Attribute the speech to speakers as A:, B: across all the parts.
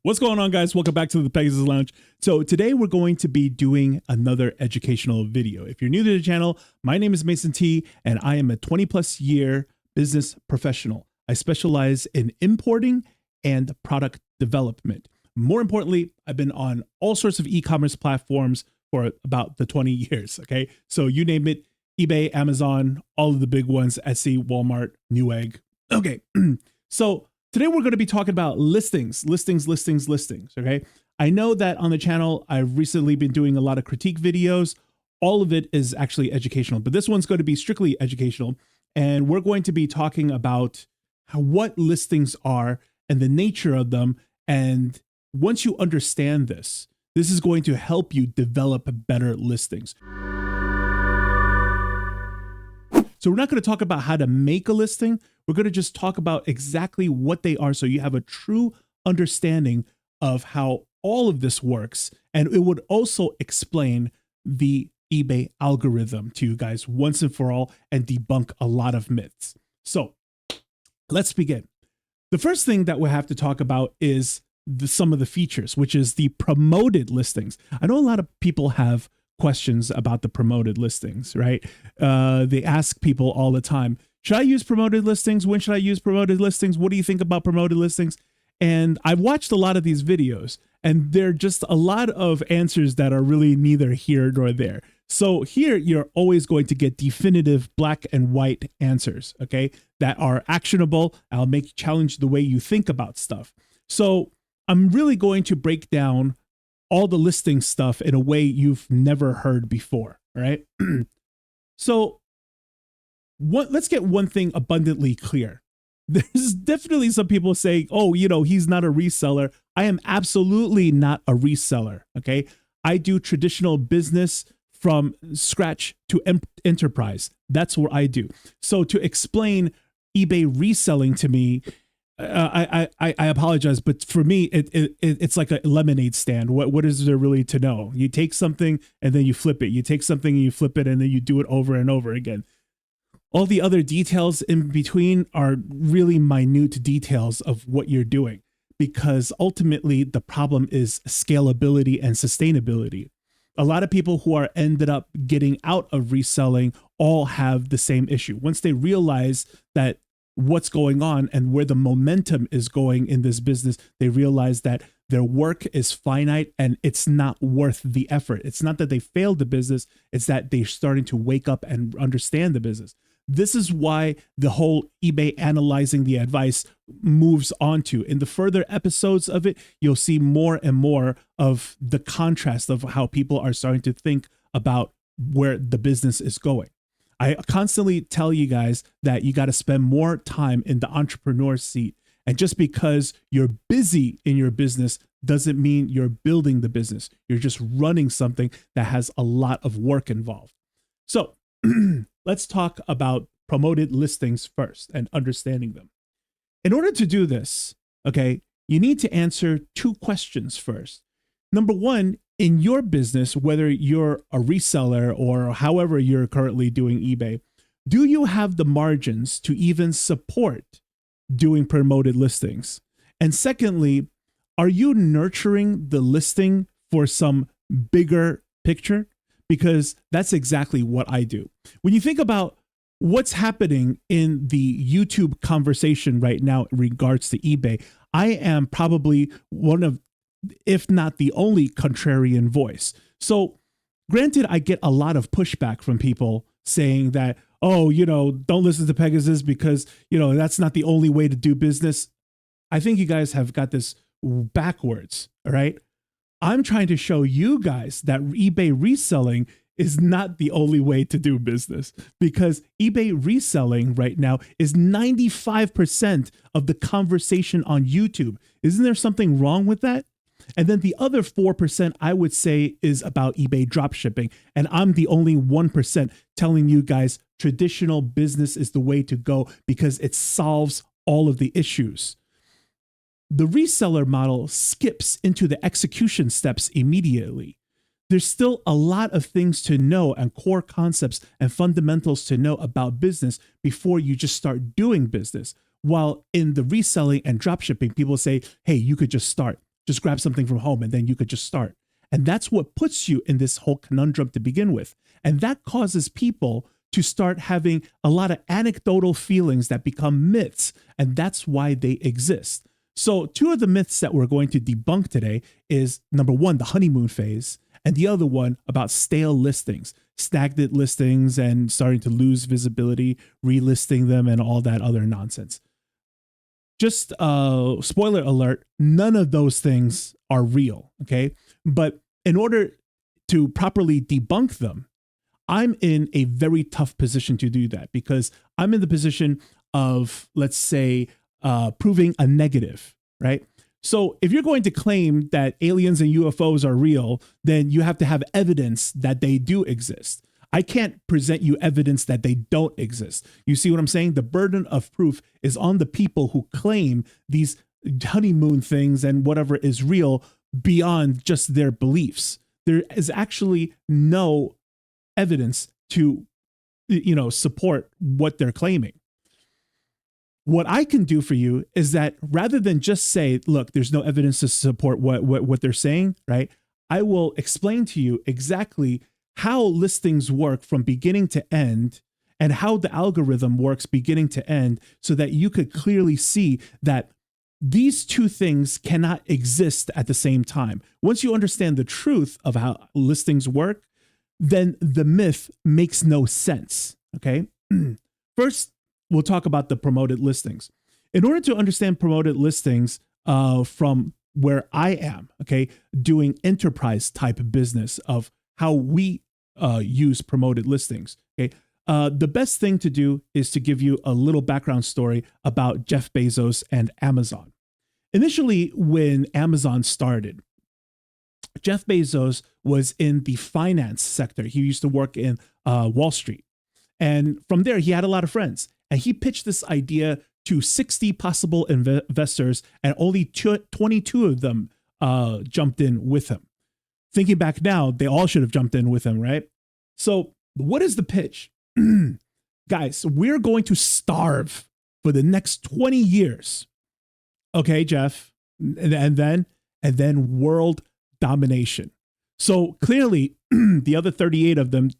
A: What's going on, guys? Welcome back to the Pegasus Lounge. So today we're going to be doing another educational video. If you're new to the channel, my name is Mason T, and I am a 20+ year business professional. I specialize in importing and product development. More importantly, I've been on all sorts of e-commerce platforms for about the 20 years, okay? So you name it, eBay, Amazon, all of the big ones, Etsy, Walmart, Newegg. Okay, so today we're going to be talking about listings, okay? I know that on the channel, I've recently been doing a lot of critique videos. All of it is actually educational, but this one's going to be strictly educational. And we're going to be talking about what listings are and the nature of them. And once you understand this, this is going to help you develop better listings. So we're not going to talk about how to make a listing. We're going to just talk about exactly what they are so you have a true understanding of how all of this works. And it would also explain the eBay algorithm to you guys once and for all and debunk a lot of myths. So let's begin. The first thing that we have to talk about is some of the features, which is the promoted listings. I know a lot of people have questions about the promoted listings, right? They ask people all the time, should I use promoted listings? When should I use promoted listings? What do you think about promoted listings? And I've watched a lot of these videos, and they're just a lot of answers that are really neither here nor there. So here you're always going to get definitive black and white answers, okay, that are actionable. I'll challenge the way you think about stuff. So I'm really going to break down all the listing stuff in a way you've never heard before, right? So let's get one thing abundantly clear. There's definitely some people saying, oh, you know, he's not a reseller. I am absolutely not a reseller, okay? I do traditional business from scratch to enterprise. That's what I do. So to explain eBay reselling to me, I apologize, but for me, it's like a lemonade stand. What is there really to know? You take something and then you flip it. You take something and you flip it and then you do it over and over again. All the other details in between are really minute details of what you're doing, because ultimately the problem is scalability and sustainability. A lot of people who are ended up getting out of reselling all have the same issue. Once they realize that what's going on and where the momentum is going in this business, they realize that their work is finite and it's not worth the effort. It's not that they failed the business, it's that they're starting to wake up and understand the business. This is why the whole eBay analyzing the advice moves on to. In the further episodes of it, you'll see more and more of the contrast of how people are starting to think about where the business is going. I constantly tell you guys that you got to spend more time in the entrepreneur seat. And just because you're busy in your business doesn't mean you're building the business. You're just running something that has a lot of work involved. So let's talk about promoted listings first and understanding them. In order to do this, okay, you need to answer two questions first. Number one, in your business, whether you're a reseller or however you're currently doing eBay, do you have the margins to even support doing promoted listings? And secondly, are you nurturing the listing for some bigger picture? Because that's exactly what I do. When you think about what's happening in the YouTube conversation right now in regards to eBay, I am probably one of, if not the only, contrarian voice. So granted, I get a lot of pushback from people saying that, oh, you know, don't listen to Pegasus because, you know, that's not the only way to do business. I think you guys have got this backwards, all right? I'm trying to show you guys that eBay reselling is not the only way to do business, because eBay reselling right now is 95% of the conversation on YouTube. Isn't there something wrong with that? And then the other 4% I would say is about eBay dropshipping. And I'm the only 1% telling you guys traditional business is the way to go because it solves all of the issues. The reseller model skips into the execution steps immediately. There's still a lot of things to know and core concepts and fundamentals to know about business before you just start doing business. While in the reselling and dropshipping, people say, hey, you could just start. just grab something from home and then you could just start. And that's what puts you in this whole conundrum to begin with. And that causes people to start having a lot of anecdotal feelings that become myths. And that's why they exist. So two of the myths that we're going to debunk today is number one, the honeymoon phase, and the other one about stale listings, stagnant listings and starting to lose visibility, relisting them and all that other nonsense. Just spoiler alert, none of those things are real, okay? But in order to properly debunk them, I'm in a very tough position to do that because I'm in the position of, let's say, proving a negative, right? So if you're going to claim that aliens and UFOs are real, then you have to have evidence that they do exist. I can't present you evidence that they don't exist. You see what I'm saying? The burden of proof is on the people who claim these honeymoon things and whatever is real beyond just their beliefs. There is actually no evidence to, support what they're claiming. What I can do for you is that rather than just say, look, there's no evidence to support what they're saying, right? I will explain to you exactly how listings work from beginning to end and how the algorithm works beginning to end so that you could clearly see that these two things cannot exist at the same time. Once you understand the truth of how listings work, then the myth makes no sense, okay? First, we'll talk about the promoted listings. In order to understand promoted listings from where I am, okay, doing enterprise type business of how we use promoted listings, okay, the best thing to do is to give you a little background story about Jeff Bezos and Amazon. Initially, when Amazon started, Jeff Bezos was in the finance sector. He used to work in Wall Street. And from there, he had a lot of friends. And he pitched this idea to 60 possible investors, and only 22 of them jumped in with him. Thinking back now, they all should have jumped in with him, right? So what is the pitch? Guys, we're going to starve for the next 20 years. Okay, Jeff. And then world domination. So clearly, the other 38 of them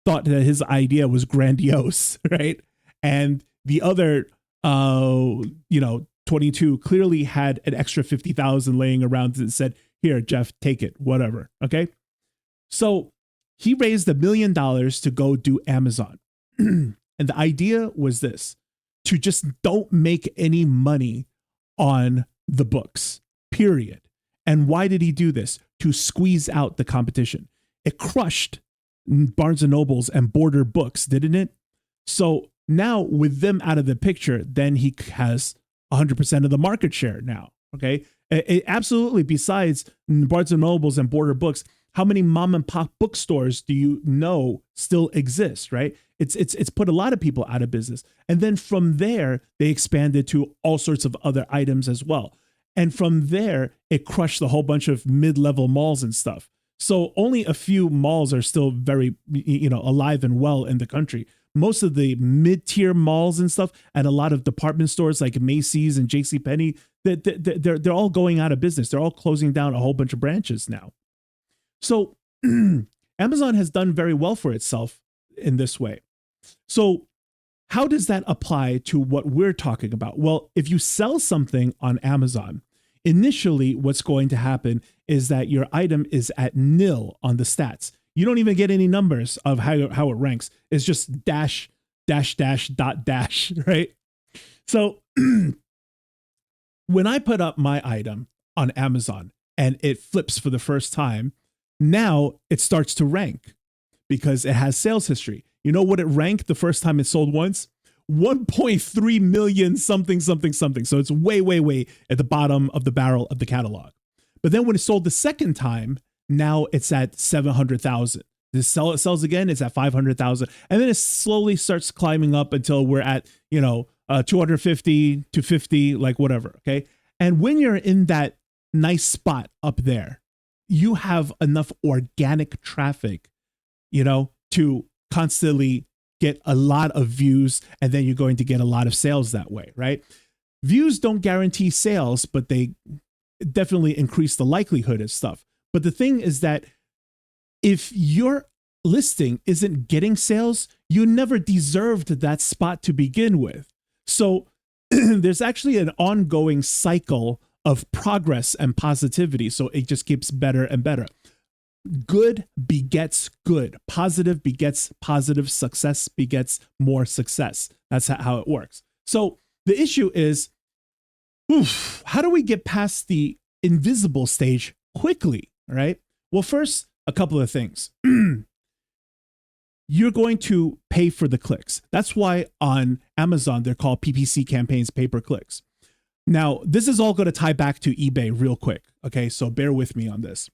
A: thought that his idea was grandiose, right? And the other, 22 clearly had an extra 50,000 laying around and said, here, Jeff, take it, whatever. Okay. So he raised $1 million to go do Amazon. And the idea was this, to just don't make any money on the books, period. And why did he do this? To squeeze out the competition. It crushed Barnes and Nobles and Border Books, didn't it? So now with them out of the picture, then he has 100% of the market share now. Okay. Absolutely. Besides Barnes and Nobles and Border Books, how many mom and pop bookstores do you know still exist? Right. It's put a lot of people out of business. And then from there, they expanded to all sorts of other items as well. And from there, it crushed a whole bunch of mid-level malls and stuff. So only a few malls are still very, alive and well in the country. Most of the mid-tier malls and stuff, and a lot of department stores like Macy's and JCPenney, they're all going out of business. They're all closing down a whole bunch of branches now. So Amazon has done very well for itself in this way. So how does that apply to what we're talking about? Well, if you sell something on Amazon, initially what's going to happen is that your item is at nil on the stats. You don't even get any numbers of how it ranks. It's just dash, dash, dash, dot, dash, right? So when I put up my item on Amazon and it flips for the first time, now it starts to rank because it has sales history. You know what it ranked the first time it sold once? 1.3 million something, something, something. So it's way, way, way at the bottom of the barrel of the catalog. But then when it sold the second time, now it's at 700,000. This sells again, it's at 500,000. And then it slowly starts climbing up until we're at, 250 to 50, like whatever. Okay. And when you're in that nice spot up there, you have enough organic traffic, to constantly get a lot of views, and then you're going to get a lot of sales that way, right? Views don't guarantee sales, but they definitely increase the likelihood of stuff. But the thing is that if your listing isn't getting sales, you never deserved that spot to begin with. So there's actually an ongoing cycle of progress and positivity. So it just keeps better and better. Good begets good. Positive begets positive. Success begets more success. That's how it works. So the issue is, how do we get past the invisible stage quickly, right? Well, first, a couple of things. You're going to pay for the clicks. That's why on Amazon, they're called PPC campaigns, pay-per-clicks. Now, this is all going to tie back to eBay real quick. Okay, so bear with me on this.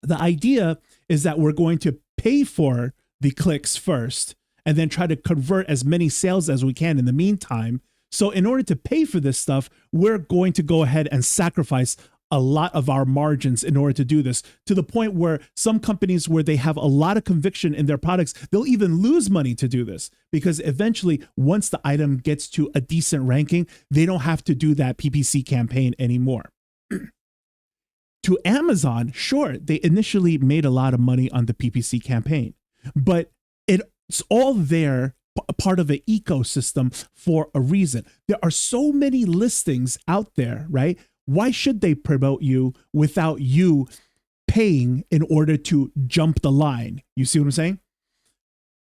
A: The idea is that we're going to pay for the clicks first and then try to convert as many sales as we can in the meantime. So in order to pay for this stuff, we're going to go ahead and sacrifice a lot of our margins in order to do this, to the point where some companies where they have a lot of conviction in their products, they'll even lose money to do this, because eventually once the item gets to a decent ranking, they don't have to do that PPC campaign anymore. To Amazon, sure, they initially made a lot of money on the PPC campaign, but it's all there, part of an ecosystem for a reason. There are so many listings out there, right? Why should they promote you without you paying in order to jump the line? You see what I'm saying?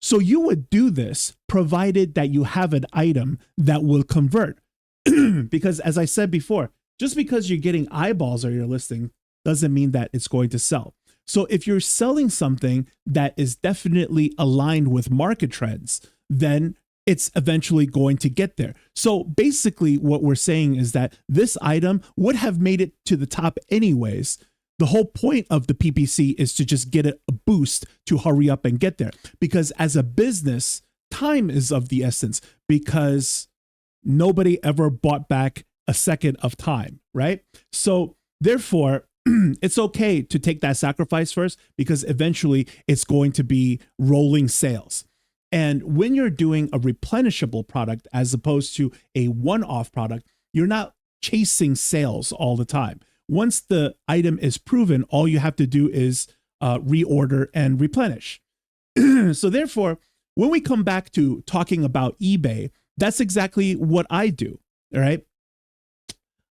A: So you would do this provided that you have an item that will convert. Because as I said before, just because you're getting eyeballs on your listing doesn't mean that it's going to sell. So if you're selling something that is definitely aligned with market trends, then it's eventually going to get there. So basically what we're saying is that this item would have made it to the top anyways. The whole point of the PPC is to just get it a boost to hurry up and get there. Because as a business, time is of the essence, because nobody ever bought back a second of time, right? So therefore, it's okay to take that sacrifice first, because eventually it's going to be rolling sales. And when you're doing a replenishable product as opposed to a one-off product, you're not chasing sales all the time. Once the item is proven, all you have to do is reorder and replenish. So therefore, when we come back to talking about eBay, that's exactly what I do, all right?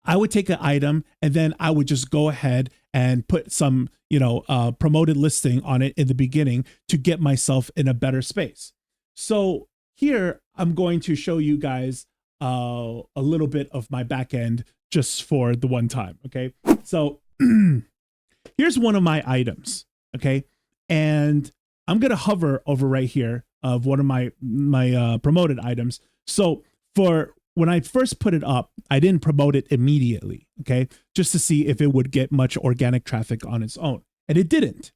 A: I would take an item and then I would just go ahead and put some, promoted listing on it in the beginning to get myself in a better space. So here I'm going to show you guys a little bit of my back end just for the one time. Okay. So here's one of my items. Okay. And I'm going to hover over right here of one of my promoted items. So for when I first put it up, I didn't promote it immediately. Okay. Just to see if it would get much organic traffic on its own. And it didn't.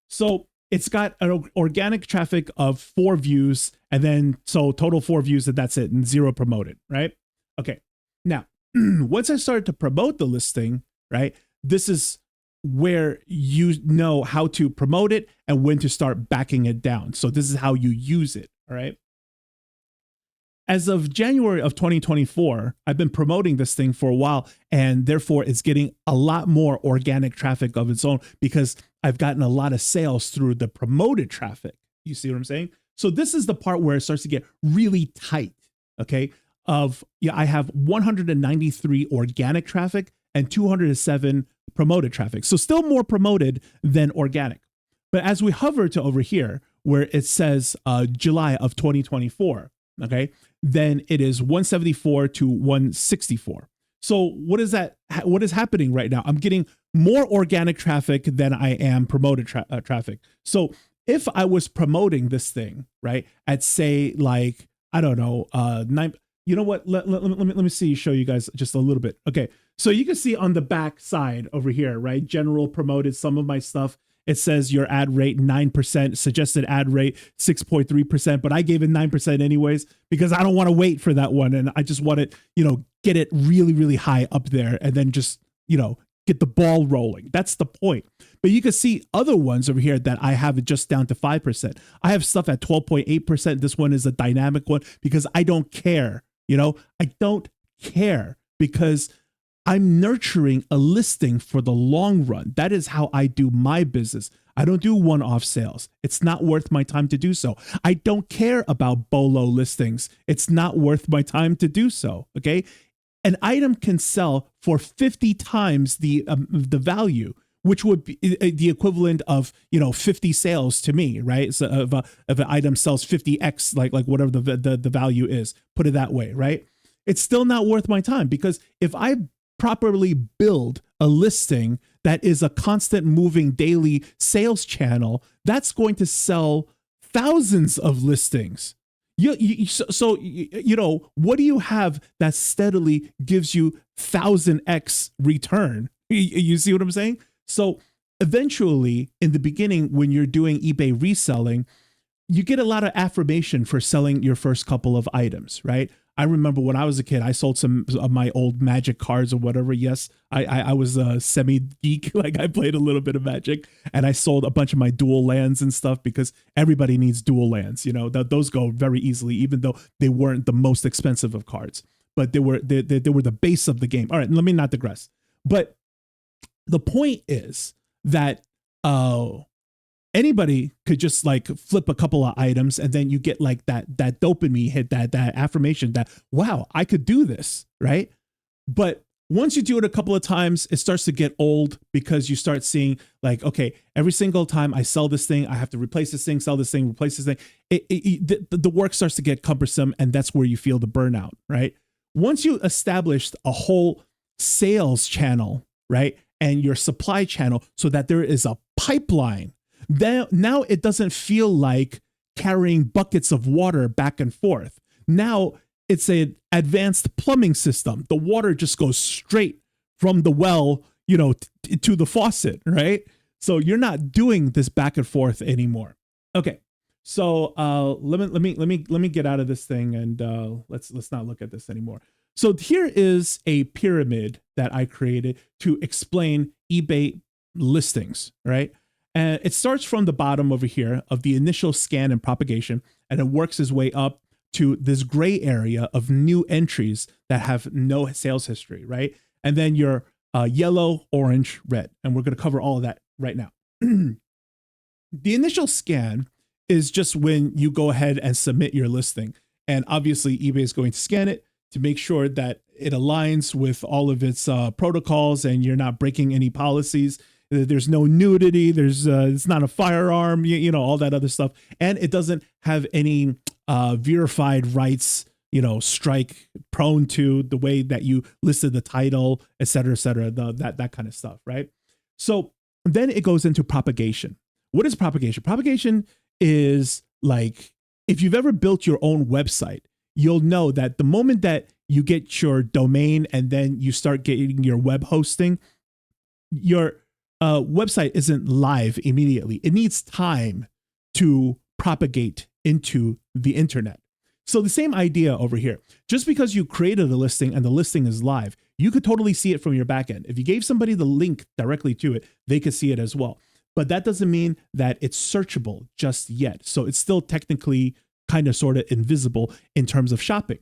A: So it's got an organic traffic of 4 views, and then so total 4 views, and that's it, and 0 promoted, right? Okay. Now, once I started to promote the listing, right, this is where you know how to promote it and when to start backing it down. So this is how you use it, all right? As of January of 2024, I've been promoting this thing for a while, and therefore it's getting a lot more organic traffic of its own because I've gotten a lot of sales through the promoted traffic. You see what I'm saying? So this is the part where it starts to get really tight, okay? I have 193 organic traffic and 207 promoted traffic. So still more promoted than organic. But as we hover to over here, where it says July of 2024, okay, then it is 174 to 164. So what is that? What is happening right now? I'm getting more organic traffic than I am promoted traffic. So if I was promoting this thing, right, at say like, I don't know, 9, you know what? Let me see, show you guys just a little bit. Okay. So you can see on the back side over here, right? General promoted some of my stuff. It says your ad rate 9%, suggested ad rate 6.3%, but I gave it 9% anyways because I don't want to wait for that one. And I just want it, get it really, really high up there and then just, get the ball rolling. That's the point. But you can see other ones over here that I have it just down to 5%. I have stuff at 12.8%. This one is a dynamic one because I don't care. I don't care because I'm nurturing a listing for the long run. That is how I do my business. I don't do one-off sales. It's not worth my time to do so. I don't care about BOLO listings. It's not worth my time to do so, okay? An item can sell for 50 times the value, which would be the equivalent of 50 sales to me, right? So if an item sells 50x, like whatever the value is, put it that way, right? It's still not worth my time, because if I properly build a listing that is a constant moving daily sales channel, that's going to sell thousands of listings. So what do you have that steadily gives you 1000x return? You see what I'm saying? So eventually, in the beginning, when you're doing eBay reselling, you get a lot of affirmation for selling your first couple of items, right? I remember when I was a kid, I sold some of my old Magic cards or whatever. Yes, I was a semi-geek, like I played a little bit of Magic, and I sold a bunch of my dual lands and stuff, because everybody needs dual lands. Those go very easily, even though they weren't the most expensive of cards, but they were the base of the game. All right, let me not digress. But the point is that anybody could just like flip a couple of items, and then you get like that dopamine hit, that affirmation that, wow, I could do this, right? But once you do it a couple of times, it starts to get old, because you start seeing like, okay, every single time I sell this thing, I have to replace this thing, sell this thing, replace this thing. The work starts to get cumbersome, and that's where you feel the burnout, right? Once you established a whole sales channel, right, and your supply channel, so that there is a pipeline, then now it doesn't feel like carrying buckets of water back and forth. Now it's an advanced plumbing system. The water just goes straight from the well, to the faucet, right? So you're not doing this back and forth anymore. Okay, so let me get out of this thing, and let's not look at this anymore. So here is a pyramid that I created to explain eBay listings, right? And it starts from the bottom over here of the initial scan and propagation, and it works its way up to this gray area of new entries that have no sales history, right? And then your yellow, orange, red. And we're going to cover all of that right now. The initial scan is just when you go ahead and submit your listing. And obviously eBay is going to scan it to make sure that it aligns with all of its protocols, and you're not breaking any policies. There's no nudity. It's not a firearm, all that other stuff. And it doesn't have any verified rights, strike prone to the way that you listed the title, et cetera, that kind of stuff, right? So then it goes into propagation. What is propagation? Propagation is like, if you've ever built your own website, you'll know that the moment that you get your domain and then you start getting your web hosting, your website isn't live immediately. It needs time to propagate into the internet. So the same idea over here. Just because you created a listing and the listing is live, you could totally see it from your backend. If you gave somebody the link directly to it, they could see it as well. But that doesn't mean that it's searchable just yet. So it's still technically kind of sort of invisible in terms of shopping.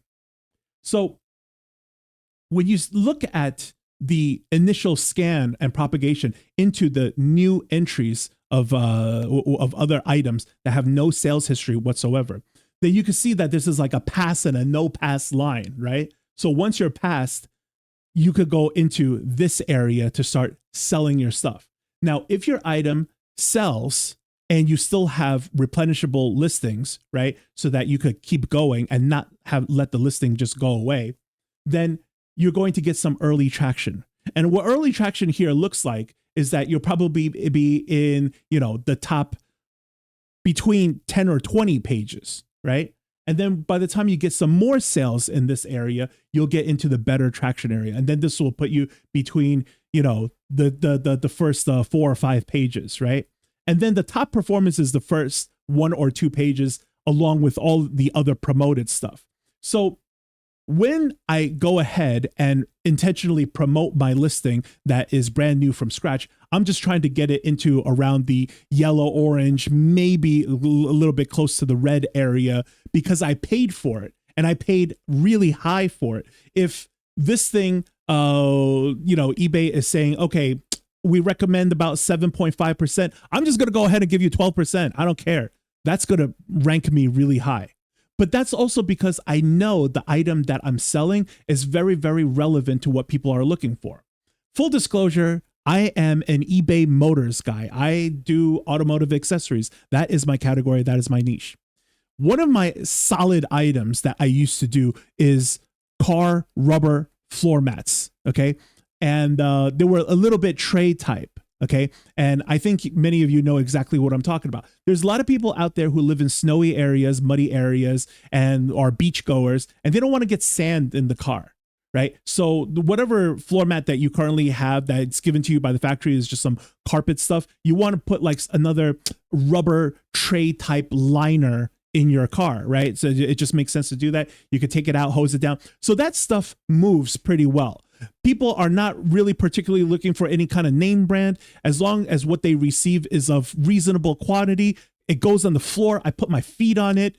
A: So when you look at the initial scan and propagation into the new entries of other items that have no sales history whatsoever, then you can see that this is like a pass and a no pass line, right? So once you're passed, you could go into this area to start selling your stuff. Now, if your item sells and you still have replenishable listings, right, so that you could keep going and not let the listing just go away, then you're going to get some early traction. And what early traction here looks like is that you'll probably be in, the top between 10 or 20 pages, right? And then by the time you get some more sales in this area, you'll get into the better traction area. And then this will put you between, the first 4 or 5 pages, right? And then the top performance is the first 1 or 2 pages, along with all the other promoted stuff. So when I go ahead and intentionally promote my listing that is brand new from scratch, I'm just trying to get it into around the yellow, orange, maybe a little bit close to the red area, because I paid for it and I paid really high for it. If this thing eBay is saying, okay, we recommend about 7.5%. I'm just going to go ahead and give you 12%. I don't care. That's going to rank me really high. But that's also because I know the item that I'm selling is very, very relevant to what people are looking for. Full disclosure, I am an eBay Motors guy. I do automotive accessories. That is my category. That is my niche. One of my solid items that I used to do is car rubber floor mats. Okay. And they were a little bit tray type. Okay. And I think many of you know exactly what I'm talking about. There's a lot of people out there who live in snowy areas, muddy areas, and are beach goers, and they don't want to get sand in the car. Right. So whatever floor mat that you currently have that's given to you by the factory is just some carpet stuff. You want to put like another rubber tray type liner in your car, right? So it just makes sense to do that. You could take it out, hose it down. So that stuff moves pretty well. People are not really particularly looking for any kind of name brand. As long as what they receive is of reasonable quantity, it goes on the floor. I put my feet on it.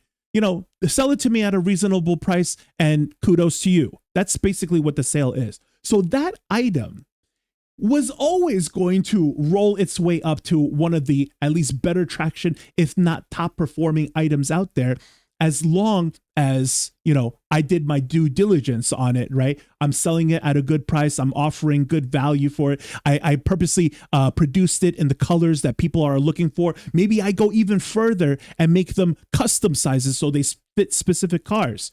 A: Sell it to me at a reasonable price and kudos to you. That's basically what the sale is. So that item was always going to roll its way up to one of the at least better traction, if not top performing items out there, as long as, I did my due diligence on it, right? I'm selling it at a good price. I'm offering good value for it. I purposely produced it in the colors that people are looking for. Maybe I go even further and make them custom sizes so they fit specific cars.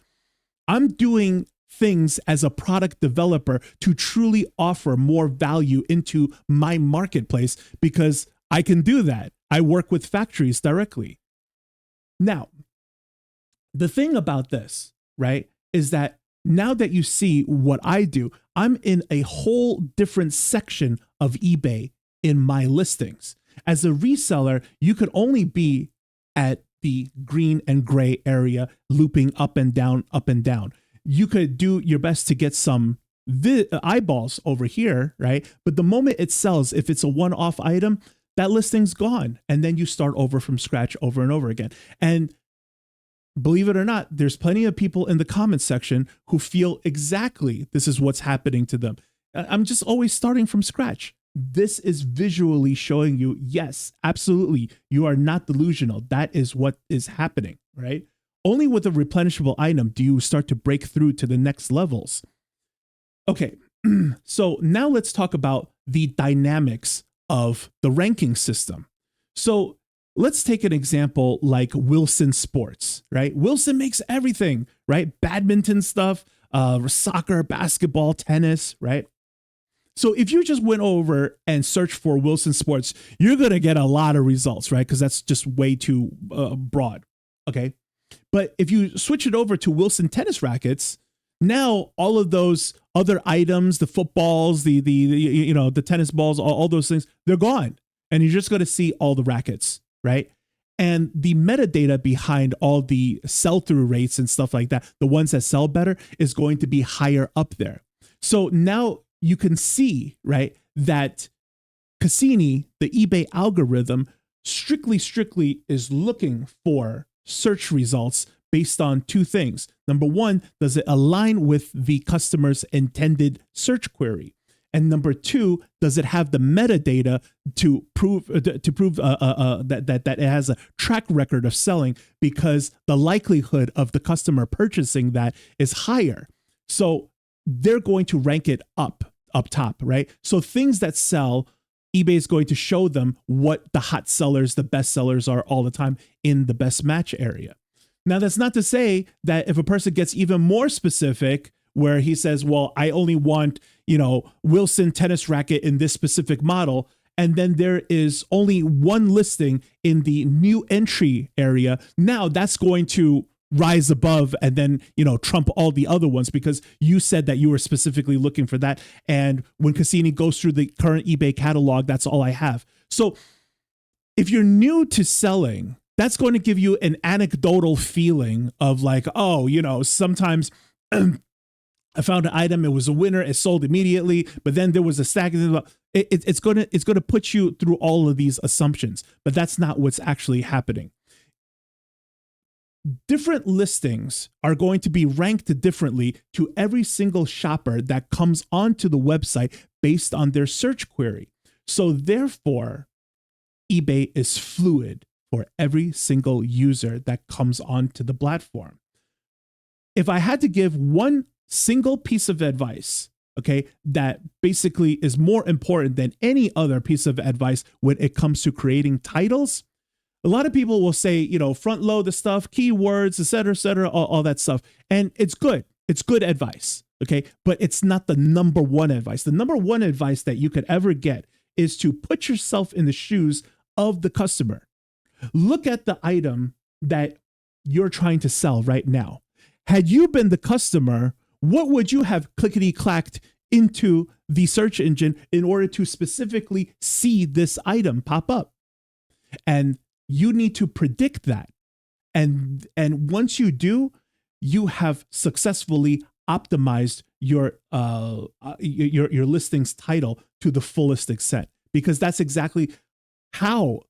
A: I'm doing things as a product developer to truly offer more value into my marketplace because I can do that. I work with factories directly. Now, the thing about this, right, is that now that you see what I do, I'm in a whole different section of eBay in my listings. As a reseller, you could only be at the green and gray area, looping up and down, up and down. You could do your best to get some eyeballs over here, right? But the moment it sells, if it's a one-off item, that listing's gone. And then you start over from scratch over and over again. And believe it or not, there's plenty of people in the comments section who feel exactly this is what's happening to them. I'm just always starting from scratch. This is visually showing you, yes, absolutely, you are not delusional. That is what is happening, right? Only with a replenishable item do you start to break through to the next levels. Okay, so now let's talk about the dynamics of the ranking system. So let's take an example like Wilson Sports, right? Wilson makes everything, right? Badminton stuff, soccer, basketball, tennis, right? So if you just went over and searched for Wilson Sports, you're going to get a lot of results, right? Because that's just way too broad, okay? But if you switch it over to Wilson tennis rackets, now all of those other items, the footballs, the tennis balls, all those things, they're gone. And you're just going to see all the rackets, right? And the metadata behind all the sell-through rates and stuff like that, the ones that sell better, is going to be higher up there. So now you can see, right, that Cassini, the eBay algorithm, strictly is looking for search results based on two things. Number one, does it align with the customer's intended search query? And number two, does it have the metadata to prove that it has a track record of selling, because the likelihood of the customer purchasing that is higher. So they're going to rank it up top, right? So things that sell, eBay is going to show them what the hot sellers, the best sellers are all the time in the best match area. Now, that's not to say that if a person gets even more specific, where he says, well, I only want, Wilson tennis racket in this specific model, and then there is only one listing in the new entry area, now that's going to rise above and then, trump all the other ones because you said that you were specifically looking for that. And when Cassini goes through the current eBay catalog, that's all I have. So if you're new to selling, that's going to give you an anecdotal feeling of like, oh, sometimes I found an item, it was a winner, it sold immediately, but then there was a stack. It's going to put you through all of these assumptions, but that's not what's actually happening. different listings are going to be ranked differently to every single shopper that comes onto the website based on their search query. So therefore, eBay is fluid for every single user that comes onto the platform. If I had to give one single piece of advice, okay, that basically is more important than any other piece of advice when it comes to creating titles, a lot of people will say, you know, front load the stuff, keywords, et cetera, all that stuff. And it's good. It's good advice, okay? But it's not the number one advice. The number one advice that you could ever get is to put yourself in the shoes of the customer. Look at the item that you're trying to sell right now. Had you been the customer, what would you have clickety-clacked into the search engine in order to specifically see this item pop up? And you need to predict that. And once you do, you have successfully optimized your listing's title to the fullest extent, because that's exactly how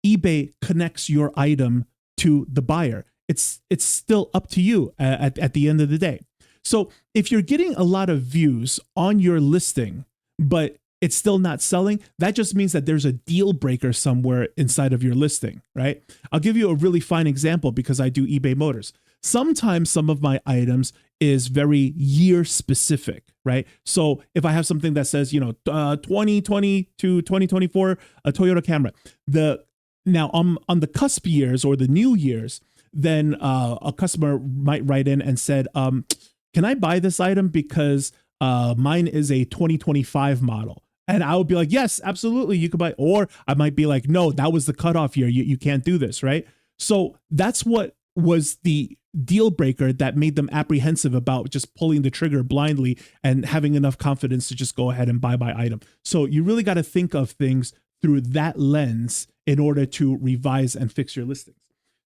A: eBay connects your item to the buyer. It's still up to you at the end of the day. So if you're getting a lot of views on your listing, but it's still not selling, that just means that there's a deal breaker somewhere inside of your listing, right? I'll give you a really fine example because I do eBay Motors. Sometimes some of my items is very year specific, right? So if I have something that says, 2020 to 2024, a Toyota Camry, now on the cusp years or the new years, then a customer might write in and said, can I buy this item because mine is a 2025 model? And I would be like, yes, absolutely, you could buy. Or I might be like, no, that was the cutoff year. You can't do this, right? So that's what was the deal breaker that made them apprehensive about just pulling the trigger blindly and having enough confidence to just go ahead and buy my item. So you really got to think of things through that lens in order to revise and fix your listings.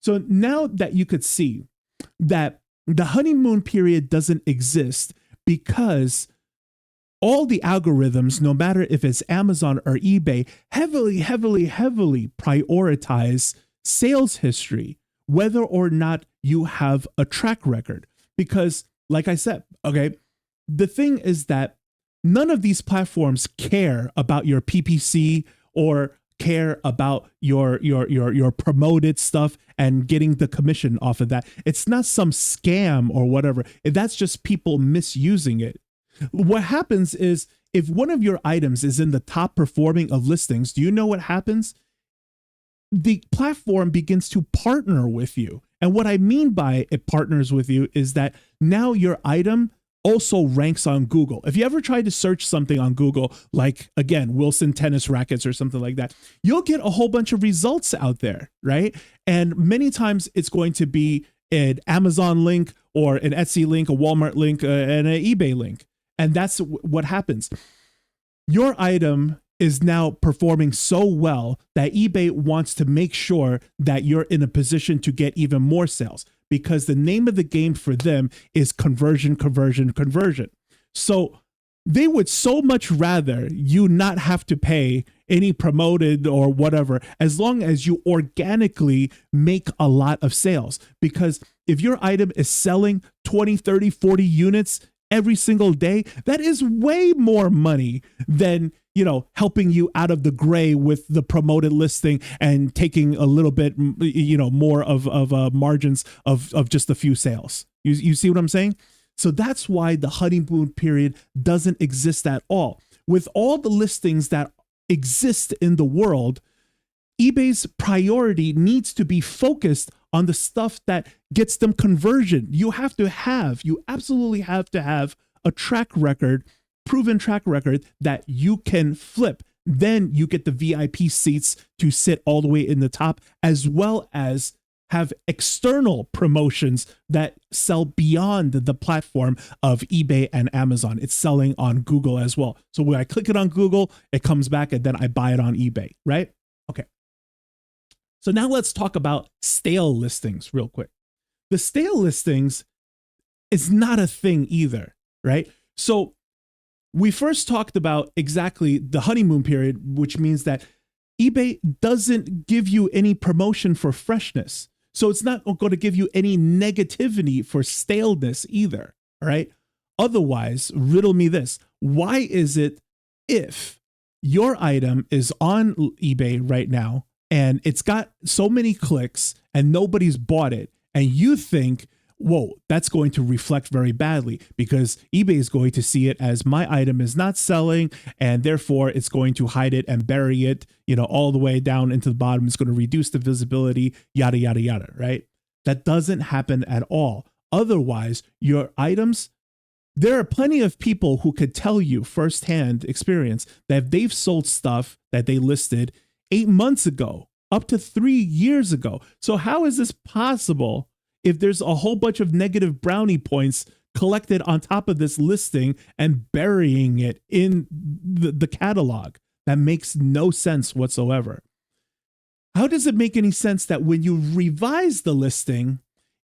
A: So now that you could see that the honeymoon period doesn't exist because all the algorithms, no matter if it's Amazon or eBay, heavily prioritize sales history, whether or not you have a track record. Because like I said, okay, the thing is that none of these platforms care about your PPC or care about your promoted stuff and getting the commission off of that. It's not some scam or whatever. That's just people misusing it. What happens is if one of your items is in the top performing of listings, do you know what happens? The platform begins to partner with you. And what I mean by it partners with you is that now your item also ranks on Google. If you ever tried to search something on Google, like again, Wilson tennis rackets or something like that, you'll get a whole bunch of results out there, right? And many times it's going to be an Amazon link or an Etsy link, a Walmart link, and an eBay link. And that's what happens. Your item is now performing so well that eBay wants to make sure that you're in a position to get even more sales, because the name of the game for them is conversion. So they would so much rather you not have to pay any promoted or whatever, as long as you organically make a lot of sales. Because if your item is selling 20, 30, 40 units every single day, that is way more money than, helping you out of the gray with the promoted listing and taking a little bit, more of margins of just a few sales. You see what I'm saying? So that's why the honeymoon period doesn't exist at all. With all the listings that exist in the world, eBay's priority needs to be focused on the stuff that gets them conversion. You absolutely have to have a proven track record that you can flip. Then you get the VIP seats to sit all the way in the top, as well as have external promotions that sell beyond the platform of eBay and Amazon. It's selling on Google as well. So when I click it on Google, it comes back and then I buy it on eBay, right? Okay. So now let's talk about stale listings real quick. The stale listings is not a thing either, right? So we first talked about exactly the honeymoon period, which means that eBay doesn't give you any promotion for freshness. So it's not going to give you any negativity for staleness either. All right. Otherwise, riddle me this. Why is it if your item is on eBay right now and it's got so many clicks and nobody's bought it, and you think, whoa, that's going to reflect very badly because eBay is going to see it as my item is not selling, and therefore it's going to hide it and bury it, all the way down into the bottom. It's going to reduce the visibility, yada, yada, yada, right? That doesn't happen at all. Otherwise, your items, there are plenty of people who could tell you firsthand experience that if they've sold stuff that they listed 8 months ago, up to 3 years ago. So how is this possible if there's a whole bunch of negative brownie points collected on top of this listing and burying it in the catalog? That makes no sense whatsoever. How does it make any sense that when you revise the listing,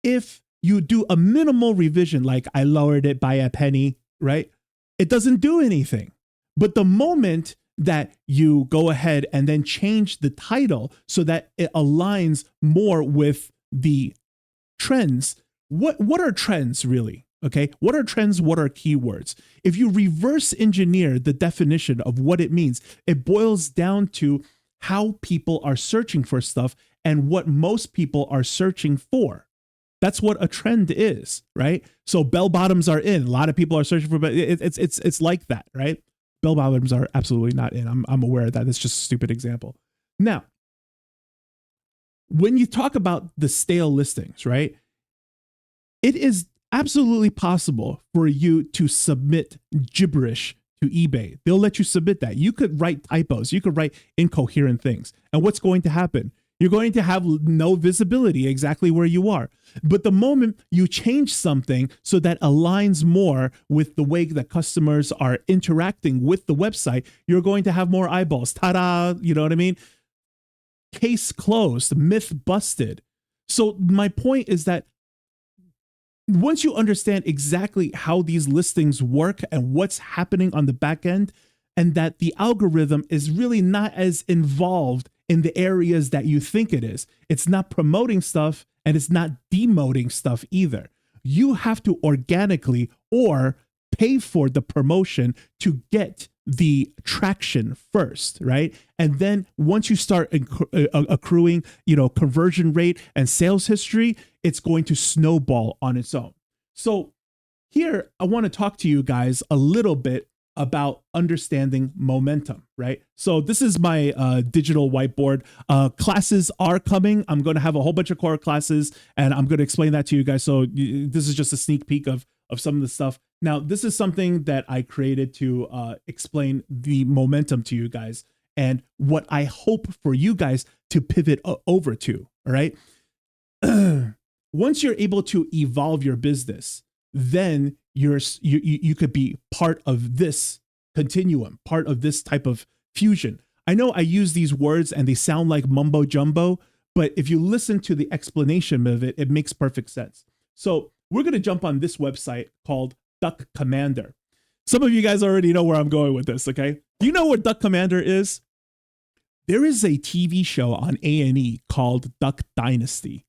A: if you do a minimal revision, like I lowered it by a penny, right? It doesn't do anything. But the moment that you go ahead and then change the title so that it aligns more with the trends, what are trends really? Okay, what are trends? What are keywords? If you reverse engineer the definition of what it means, it boils down to how people are searching for stuff and what most people are searching for. That's what a trend is, right? So bell bottoms are in. A lot of people are searching for, but it's like that, right? Bell bottoms are absolutely not in. I'm aware of that. That's just a stupid example. Now, when you talk about the stale listings, right? It is absolutely possible for you to submit gibberish to eBay. They'll let you submit that. You could write typos. You could write incoherent things. And what's going to happen? You're going to have no visibility exactly where you are. But the moment you change something so that aligns more with the way that customers are interacting with the website, you're going to have more eyeballs. Ta-da! You know what I mean? Case closed. Myth busted. So my point is that once you understand exactly how these listings work and what's happening on the back end, and that the algorithm is really not as involved in the areas that you think it is. It's not promoting stuff and it's not demoting stuff either. You have to organically or pay for the promotion to get the traction first, right? And then once you start accruing, conversion rate and sales history, it's going to snowball on its own. So here, I want to talk to you guys a little bit about understanding momentum, right? So this is my digital whiteboard. Classes are coming. I'm going to have a whole bunch of core classes, and I'm going to explain that to you guys. So this is just a sneak peek of some of the stuff. Now, this is something that I created to explain the momentum to you guys and what I hope for you guys to pivot over to, all right? Once you're able to evolve your business, then you could be part of this continuum, part of this type of fusion. I know I use these words and they sound like mumbo jumbo, but if you listen to the explanation of it, it makes perfect sense. So we're going to jump on this website called Duck Commander. Some of you guys already know where I'm going with this, okay? Do you know what Duck Commander is? There is a TV show on A&E called Duck Dynasty.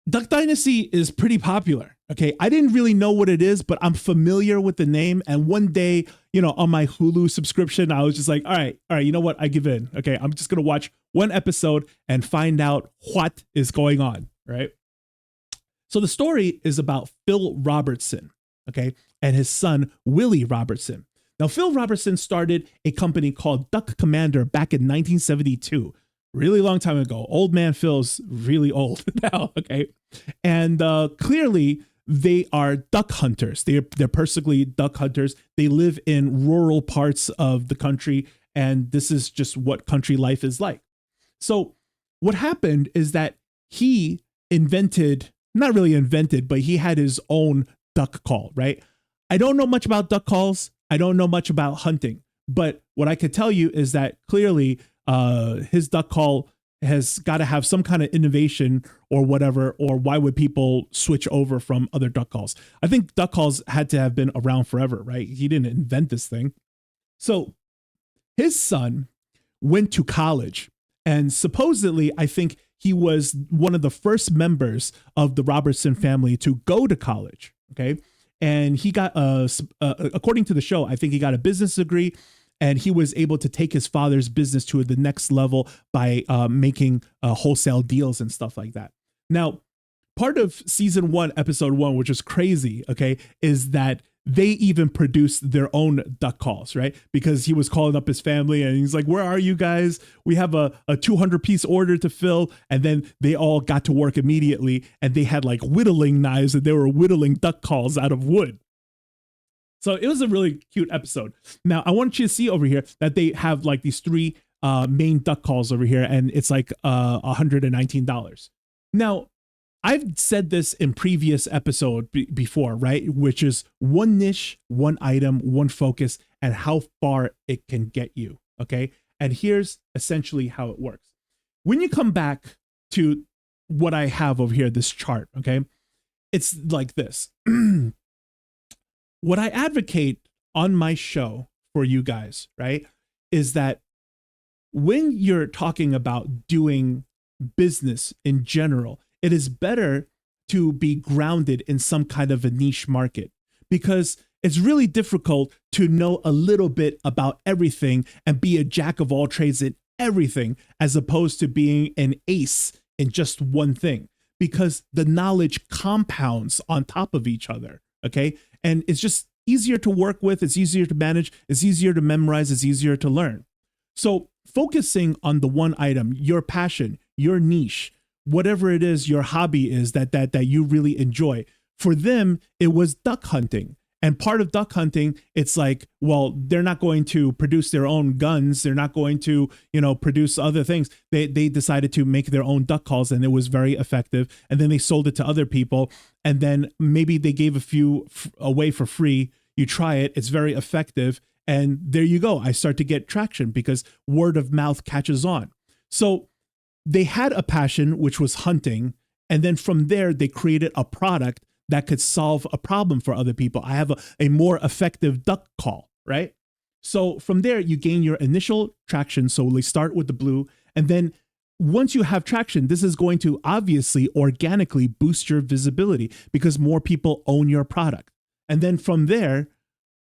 A: Duck Dynasty is pretty popular. Okay, I didn't really know what it is, but I'm familiar with the name. And one day, on my Hulu subscription, I was just like, all right, you know what? I give in. Okay, I'm just going to watch one episode and find out what is going on, right? So the story is about Phil Robertson, okay, and his son, Willie Robertson. Now, Phil Robertson started a company called Duck Commander back in 1972. Really long time ago. Old man Phil's really old now, okay? And clearly, they are duck hunters. They're personally duck hunters. They live in rural parts of the country, and this is just what country life is like. So what happened is that he not really invented, but he had his own duck call, right? I don't know much about duck calls. I don't know much about hunting, but what I could tell you is that clearly his duck call has got to have some kind of innovation or whatever, or why would people switch over from other duck calls? I think duck calls had to have been around forever, right? He didn't invent this thing. So his son went to college, and supposedly, I think he was one of the first members of the Robertson family to go to college. Okay. And he got, according to the show, I think he got a business degree, and he was able to take his father's business to the next level by making wholesale deals and stuff like that. Now, part of season 1, episode 1, which is crazy, okay, is that they even produced their own duck calls, right? Because he was calling up his family and he's like, where are you guys? We have a 200-piece order to fill. And then they all got to work immediately, and they had like whittling knives, and they were whittling duck calls out of wood. So it was a really cute episode. Now, I want you to see over here that they have like these 3 main duck calls over here, and it's like $119. Now, I've said this in previous episode before, right? Which is one niche, one item, one focus, and how far it can get you, okay? And here's essentially how it works. When you come back to what I have over here, this chart, okay? It's like this. What I advocate on my show for you guys, right, is that when you're talking about doing business in general, it is better to be grounded in some kind of a niche market, because it's really difficult to know a little bit about everything and be a jack of all trades in everything, as opposed to being an ace in just one thing, because the knowledge compounds on top of each other. Okay. And it's just easier to work with. It's easier to manage. It's easier to memorize. It's easier to learn. So focusing on the one item, your passion, your niche, whatever it is your hobby is that you really enjoy. For them, it was duck hunting. And part of duck hunting, it's like, well, they're not going to produce their own guns. They're not going to, produce other things. They decided to make their own duck calls, and it was very effective. And then they sold it to other people. And then maybe they gave a few away for free. You try it. It's very effective. And there you go. I start to get traction because word of mouth catches on. So they had a passion, which was hunting. And then from there, they created a product that could solve a problem for other people. I have a more effective duck call, right? So from there, you gain your initial traction. So they start with the blue. And then once you have traction, this is going to obviously organically boost your visibility because more people own your product. And then from there,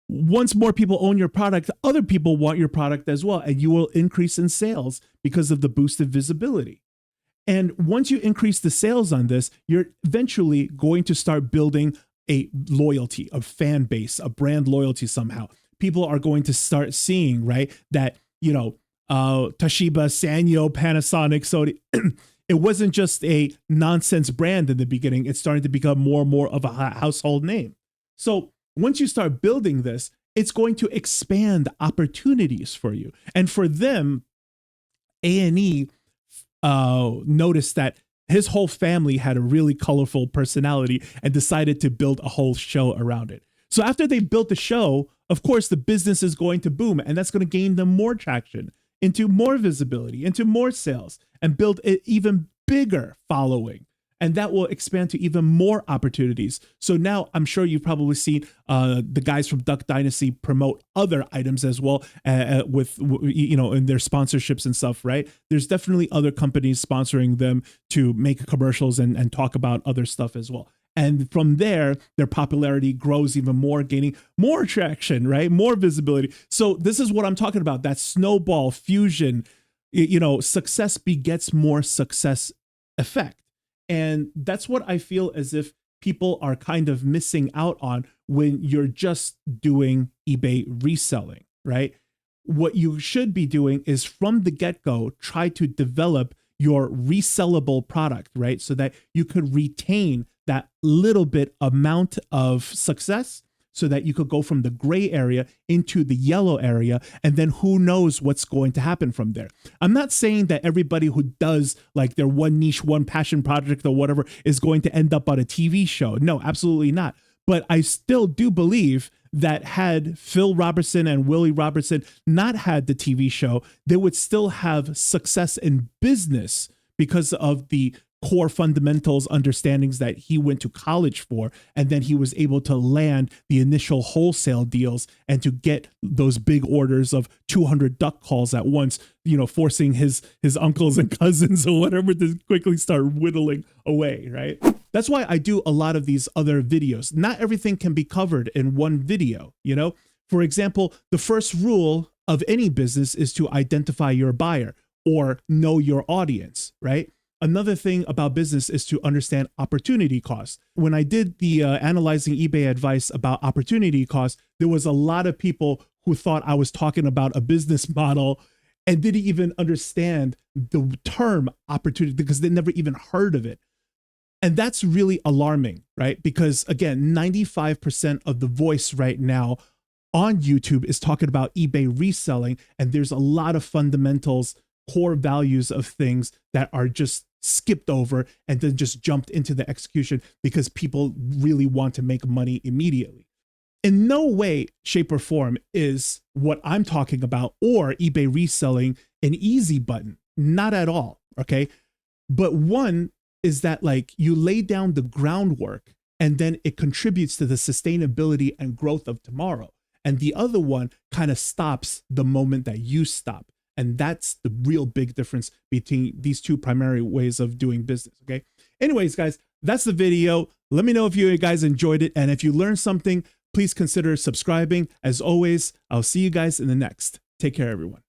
A: once more people own your product, other people want your product as well. And you will increase in sales because of the boosted visibility. And once you increase the sales on this, you're eventually going to start building a loyalty, a fan base, a brand loyalty somehow. People are going to start seeing, right, that, Toshiba, Sanyo, Panasonic, Sony, it wasn't just a nonsense brand in the beginning. It's starting to become more and more of a household name. So once you start building this, it's going to expand opportunities for you. And for them, A&E noticed that his whole family had a really colorful personality and decided to build a whole show around it. So after they built the show, of course, the business is going to boom, and that's going to gain them more traction, into more visibility, into more sales, and build an even bigger following. And that will expand to even more opportunities. So now I'm sure you've probably seen the guys from Duck Dynasty promote other items as well with, in their sponsorships and stuff, right? There's definitely other companies sponsoring them to make commercials and talk about other stuff as well. And from there, their popularity grows even more, gaining more traction, right? More visibility. So this is what I'm talking about, that snowball fusion, success begets more success effect. And that's what I feel as if people are kind of missing out on when you're just doing eBay reselling, right? What you should be doing is from the get-go, try to develop your resellable product, right? So that you could retain that little bit amount of success, so that you could go from the gray area into the yellow area, and then who knows what's going to happen from there. I'm not saying that everybody who does like their one niche, one passion project or whatever is going to end up on a TV show. No, absolutely not. But I still do believe that had Phil Robertson and Willie Robertson not had the TV show, they would still have success in business because of the core fundamentals understandings that he went to college for, and then he was able to land the initial wholesale deals and to get those big orders of 200 duck calls at once, you know, forcing his uncles and cousins or whatever to quickly start whittling away, right? That's why I do a lot of these other videos. Not everything can be covered in one video, you know? For example, the first rule of any business is to identify your buyer or know your audience, right? Another thing about business is to understand opportunity cost. When I did the analyzing eBay advice about opportunity cost, there was a lot of people who thought I was talking about a business model and didn't even understand the term opportunity because they never even heard of it. And that's really alarming, right? Because again, 95% of the voice right now on YouTube is talking about eBay reselling, and there's a lot of fundamentals, core values of things that are just skipped over and then just jumped into the execution because people really want to make money immediately. In no way, shape, or form is what I'm talking about or eBay reselling an easy button. Not at all, okay? But one is that like you lay down the groundwork and then it contributes to the sustainability and growth of tomorrow. And the other one kind of stops the moment that you stop. And that's the real big difference between these two primary ways of doing business, okay? Anyways, guys, that's the video. Let me know if you guys enjoyed it. And if you learned something, please consider subscribing. As always, I'll see you guys in the next. Take care, everyone.